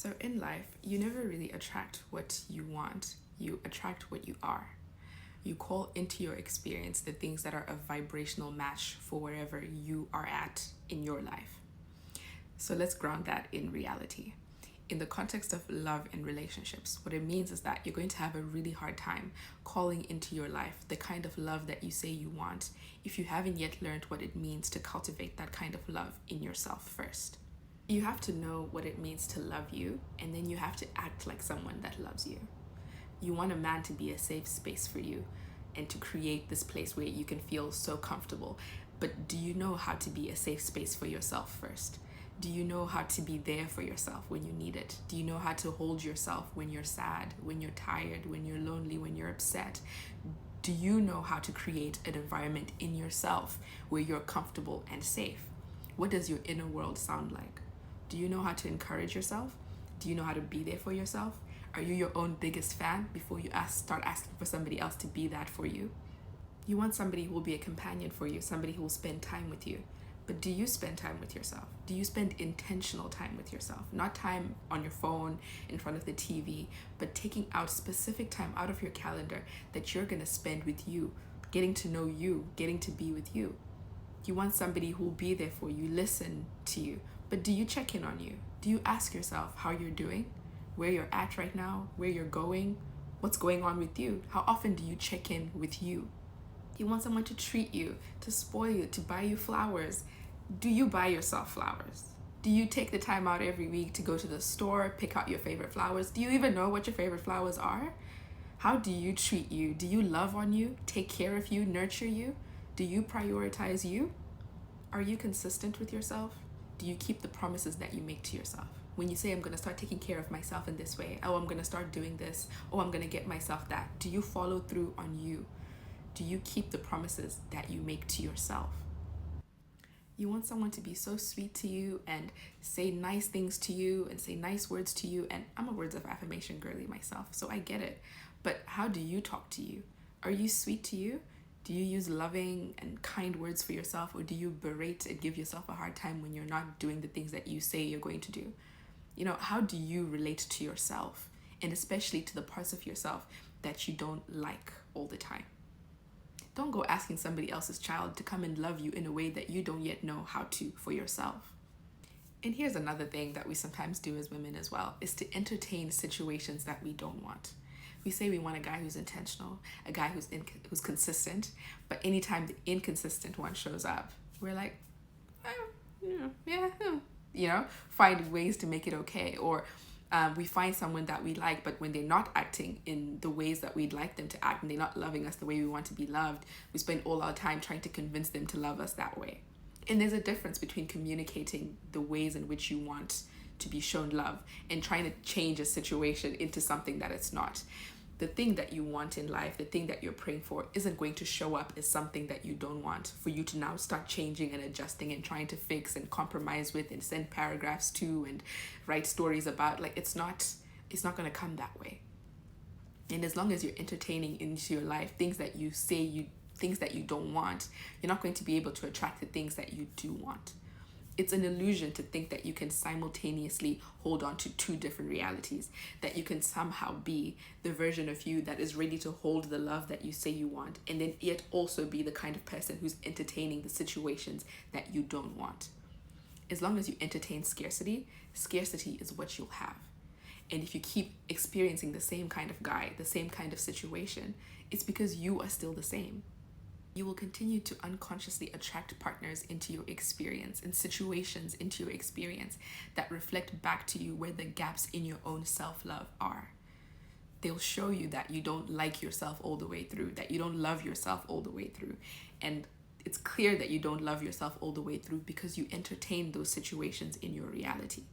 So in life, you never really attract what you want, you attract what you are. You call into your experience the things that are a vibrational match for wherever you are at in your life. So let's ground that in reality. In the context of love and relationships, what it means is that you're going to have a really hard time calling into your life the kind of love that you say you want if you haven't yet learned what it means to cultivate that kind of love in yourself first. You have to know what it means to love you, and then you have to act like someone that loves you. You want a man to be a safe space for you and to create this place where you can feel so comfortable. But do you know how to be a safe space for yourself first? Do you know how to be there for yourself when you need it? Do you know how to hold yourself when you're sad, when you're tired, when you're lonely, when you're upset? Do you know how to create an environment in yourself where you're comfortable and safe? What does your inner world sound like? Do you know how to encourage yourself? Do you know how to be there for yourself? Are you your own biggest fan before you start asking for somebody else to be that for you? You want somebody who will be a companion for you, somebody who will spend time with you. But do you spend time with yourself? Do you spend intentional time with yourself? Not time on your phone, in front of the TV, but taking out specific time out of your calendar that you're going to spend with you, getting to know you, getting to be with you. You want somebody who will be there for you, listen to you. But do you check in on you? Do you ask yourself how you're doing, where you're at right now, where you're going, what's going on with you? How often do you check in with you? You want someone to treat you, to spoil you, to buy you flowers. Do you buy yourself flowers? Do you take the time out every week to go to the store, pick out your favorite flowers? Do you even know what your favorite flowers are? How do you treat you? Do you love on you, take care of you, nurture you? Do you prioritize you? Are you consistent with yourself? Do you keep the promises that you make to yourself? When you say, I'm going to start taking care of myself in this way, oh, I'm going to start doing this, oh, I'm going to get myself that. Do you follow through on you? Do you keep the promises that you make to yourself? You want someone to be so sweet to you and say nice things to you and say nice words to you. And I'm a words of affirmation girly myself, so I get it. But how do you talk to you? Are you sweet to you? Do you use loving and kind words for yourself, or do you berate and give yourself a hard time when you're not doing the things that you say you're going to do? You know, how do you relate to yourself, and especially to the parts of yourself that you don't like all the time? Don't go asking somebody else's child to come and love you in a way that you don't yet know how to for yourself. And here's another thing that we sometimes do as women as well, is to entertain situations that we don't want. We say we want a guy who's intentional, a guy who's consistent, but anytime the inconsistent one shows up, we're like, find ways to make it okay. Or we find someone that we like, but when they're not acting in the ways that we'd like them to act and they're not loving us the way we want to be loved, we spend all our time trying to convince them to love us that way. And there's a difference between communicating the ways in which you want to be shown love and trying to change a situation into something that it's not. The thing that you want in life, the thing that you're praying for, isn't going to show up as something that you don't want for you to now start changing and adjusting and trying to fix and compromise with and send paragraphs to and write stories about. Like, it's not going to come that way. And as long as you're entertaining into your life things that you don't want, you're not going to be able to attract the things that you do want. It's an illusion to think that you can simultaneously hold on to two different realities, that you can somehow be the version of you that is ready to hold the love that you say you want, and then yet also be the kind of person who's entertaining the situations that you don't want. As long as you entertain scarcity, scarcity is what you'll have. And if you keep experiencing the same kind of guy, the same kind of situation, it's because you are still the same. You will continue to unconsciously attract partners into your experience and situations into your experience that reflect back to you where the gaps in your own self-love are. They'll show you that you don't like yourself all the way through, that you don't love yourself all the way through. And it's clear that you don't love yourself all the way through because you entertain those situations in your reality.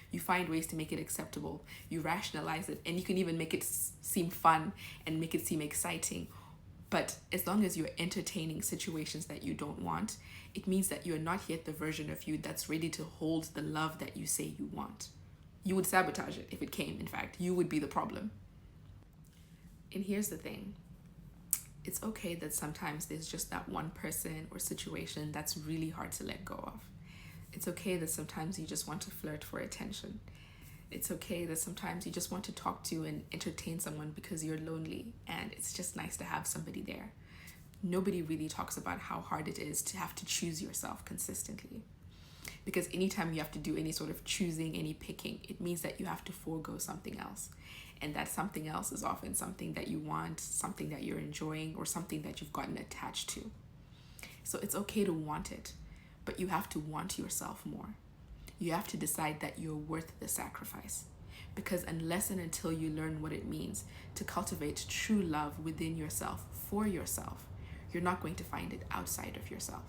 You find ways to make it acceptable. You rationalize it, and you can even make it seem fun and make it seem exciting. But as long as you're entertaining situations that you don't want, it means that you're not yet the version of you that's ready to hold the love that you say you want. You would sabotage it if it came. In fact, you would be the problem. And here's the thing. It's okay that sometimes there's just that one person or situation that's really hard to let go of. It's okay that sometimes you just want to flirt for attention. It's okay that sometimes you just want to talk to and entertain someone because you're lonely and it's just nice to have somebody there. Nobody really talks about how hard it is to have to choose yourself consistently. Because anytime you have to do any sort of choosing, any picking, it means that you have to forego something else. And that something else is often something that you want, something that you're enjoying, or something that you've gotten attached to. So it's okay to want it, but you have to want yourself more. You have to decide that you're worth the sacrifice. Because unless and until you learn what it means to cultivate true love within yourself, for yourself, you're not going to find it outside of yourself.